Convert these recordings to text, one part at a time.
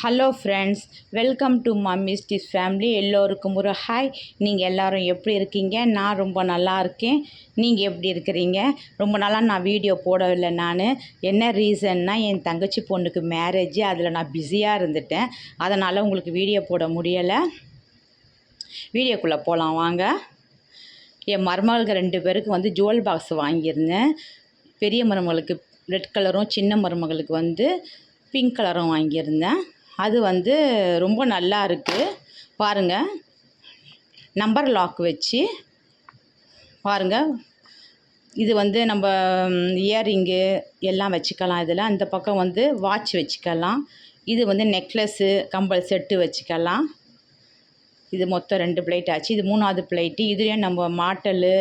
Hello friends, welcome to mummy's dish family. எல்லோருக்கும் ஒரு hi. நீங்கள் எல்லோரும் எப்படி இருக்கீங்க? நான் ரொம்ப நல்லா இருக்கேன். நீங்கள் எப்படி இருக்கிறீங்க? ரொம்ப நாளாக நான் வீடியோ போடவில்லை. என்ன ரீசன்னா, என் தங்கச்சி பொண்ணுக்கு மேரேஜ், அதில் நான் பிஸியாக இருந்துட்டேன். அதனால் உங்களுக்கு வீடியோ போட முடியலை. வீடியோக்குள்ளே போகலாம் வாங்க. என் மருமகளுக்கு 2 பேருக்கு ஜுவல் பாக்ஸ் வாங்கியிருந்தேன். பெரிய மருமகளுக்கு ரெட் கலரும், சின்ன மருமகளுக்கு பிங்க் கலரும் வாங்கியிருந்தேன். அது ரொம்ப நல்லா இருக்குது பாருங்கள். நம்பர் லாக் வச்சு பாருங்கள். இது நம்ம இயரிங்கு எல்லாம் வச்சுக்கலாம். இதில் அந்த பக்கம் வாட்ச் வச்சுக்கலாம். இது நெக்லஸ்ஸு, கம்பல் செட்டு வச்சுக்கலாம். இது மொத்தம் 2 பிளேட் ஆச்சு. இது 3வது பிளேட்டு. இதுலேயும் நம்ம மாட்டலு,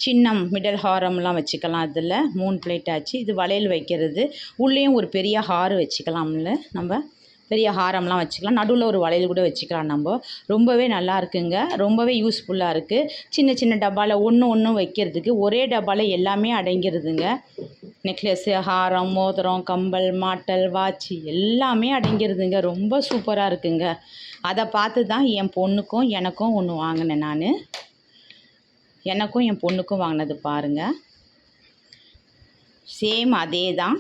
சின்னம், மிடல் ஹாரம்லாம் வச்சுக்கலாம். இதில் 3 பிளேட் ஆச்சு. இது வளையல் வைக்கிறது. உள்ளேயும் ஒரு பெரிய ஹார் வச்சுக்கலாம்ல. நம்ம பெரிய ஹாரம்லாம் வச்சுக்கலாம். நடுவில் ஒரு வளையல் கூட வச்சுக்கலாம். நம்ம ரொம்பவே நல்லா இருக்குங்க. ரொம்பவே யூஸ்ஃபுல்லாக இருக்குது. சின்ன சின்ன டப்பாவில் ஒன்று வைக்கிறதுக்கு ஒரே டப்பாவில் எல்லாமே அடங்கிடுதுங்க. நெக்லஸ்ஸு, ஹாரம், மோதிரம், கம்பல், மாட்டல், வாட்ச் எல்லாமே அடங்கிடுதுங்க. ரொம்ப சூப்பராக இருக்குங்க. அதை பார்த்து தான் என் பொண்ணுக்கும் எனக்கும் ஒன்று வாங்கினேன். எனக்கும் என் பொண்ணுக்கும் வாங்கினது பாருங்கள். சேம் அதே தான்.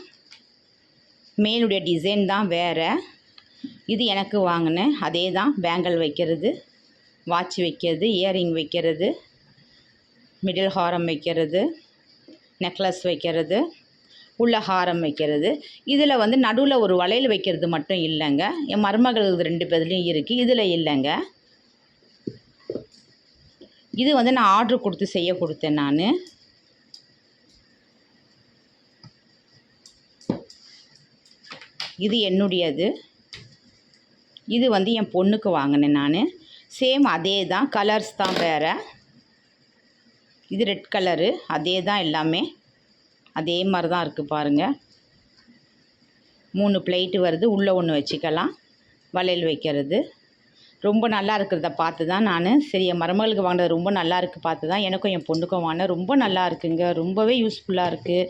மேலுடைய டிசைன் தான் வேறு. இது எனக்கு வாங்கினேன். அதே தான். பேங்கிள் வைக்கிறது, வாட்ச் வைக்கிறது, இயரிங் வைக்கிறது, மிடில் ஹாரம் வைக்கிறது, நெக்லஸ் வைக்கிறது, உள்ள ஹாரம் வைக்கிறது. இதில் நடுவில் ஒரு வளையல் வைக்கிறது மட்டும் இல்லைங்க. என் மருமகள் 2 பேர்லேயும் இருக்குது. இதில் இல்லைங்க. இது நான் ஆர்டர் கொடுத்து செய்ய கொடுத்தேன். இது என்னுடையது. இது என் பொண்ணுக்கு வாங்கினேன். சேம் அதே தான். கலர்ஸ் தான் வேறு. இது ரெட் கலரு. அதே தான். எல்லாமே அதே மாதிரி தான் இருக்குது பாருங்கள். 3 பிளேட்டு வருது. உள்ளே ஒன்று வச்சுக்கலாம். வளையல் வைக்கிறது. ரொம்ப நல்லா இருக்கிறத பார்த்து தான் சரி, என் மருமகளுக்கு வாங்கினது ரொம்ப நல்லா இருக்குது பார்த்து தான் எனக்கும் என் பொண்ணுக்கும் வாங்கினேன். ரொம்ப நல்லா இருக்குங்க. ரொம்பவே யூஸ்ஃபுல்லாக இருக்குது.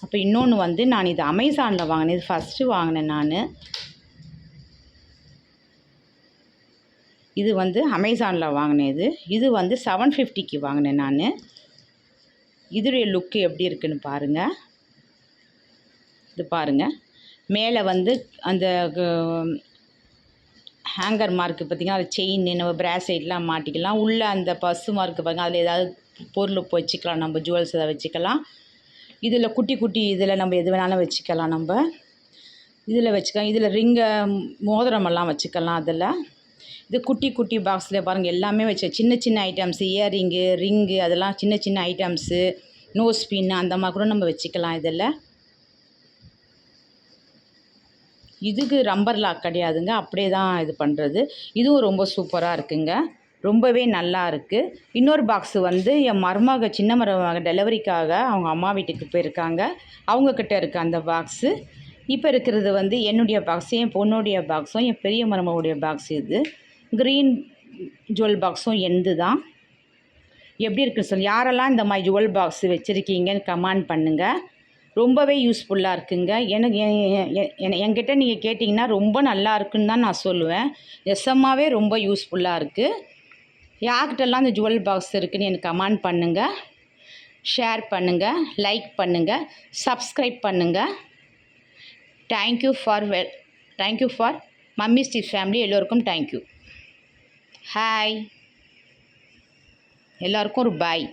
அப்போ இன்னொன்று நான் இது அமேசானில் வாங்கினேன். இது ஃபஸ்ட்டு வாங்கினேன். இது அமேசானில் வாங்கினது. இது 750க்கு வாங்கினேன். இதோடைய லுக்கு எப்படி இருக்குன்னு பாருங்கள். இது பாருங்கள். மேலே அந்த ஹேங்கர் மார்க்கு பார்த்திங்கன்னா, அது செயின், நம்ம பிராஸ்லைட்லாம் மாட்டிக்கலாம். உள்ளே அந்த பஸ்ஸு மார்க்கு பாருங்கள். அதில் ஏதாவது பொருள் வச்சுக்கலாம். நம்ம ஜுவல்ஸ் எதாவது வச்சுக்கலாம். இதில் குட்டி குட்டி இதில் நம்ம எது வேணாலும் வச்சுக்கலாம். நம்ம இதில் வச்சுக்கலாம். இதில் ரிங்கை, மோதிரமெல்லாம் வச்சுக்கலாம். அதில் இது குட்டி குட்டி பாக்ஸில் பாருங்கள். எல்லாமே வச்சு சின்ன சின்ன ஐட்டம்ஸு, இயரிங்கு, ரிங்கு, அதெல்லாம் சின்ன சின்ன ஐட்டம்ஸு, நோஸ் பின்னு அந்த மாதிரி கூட நம்ம வச்சுக்கலாம். இதில் இதுக்கு ரப்பர் லாக் கிடையாதுங்க. அப்படியே தான் இது பண்ணுறது. இதுவும் ரொம்ப சூப்பராக இருக்குங்க. ரொம்பவே நல்லா இருக்குது. இன்னொரு பாக்ஸு என் மருமக, சின்ன மருமக டெலிவரிக்காக அவங்க அம்மா வீட்டுக்கு போயிருக்காங்க. அவங்கக்கிட்ட இருக்குது அந்த பாக்ஸு. இப்போ இருக்கிறது என்னுடைய பாக்ஸு, என் பொண்ணுடைய பாக்ஸும், என் பெரிய மருமகளுடைய பாக்ஸு. இது க்ரீன் ஜுவல் பாக்ஸும் எந்து தான். எப்படி இருக்குன்னு சொல்லி யாரெல்லாம் இந்த மாதிரி ஜுவல் பாக்ஸு வச்சுருக்கீங்கன்னு கமெண்ட் பண்ணுங்கள். ரொம்பவே யூஸ்ஃபுல்லாக இருக்குங்க. எனக்கு என்கிட்ட நீங்கள் கேட்டிங்கன்னா ரொம்ப நல்லா இருக்குன்னு தான் நான் சொல்லுவேன். நிஜமாவே ரொம்ப யூஸ்ஃபுல்லாக இருக்குது. யார்கிட்டலாம் அந்த ஜுவல் பாக்ஸ் இருக்குதுன்னு எனக்கு கமெண்ட் பண்ணுங்கள், ஷேர் பண்ணுங்கள், லைக் பண்ணுங்கள், சப்ஸ்கிரைப் பண்ணுங்கள். Thank you for mummy's dish family. எல்லோருக்கும் தேங்க்யூ. ஹாய். எல்லாருக்கும் ஒரு பாய்.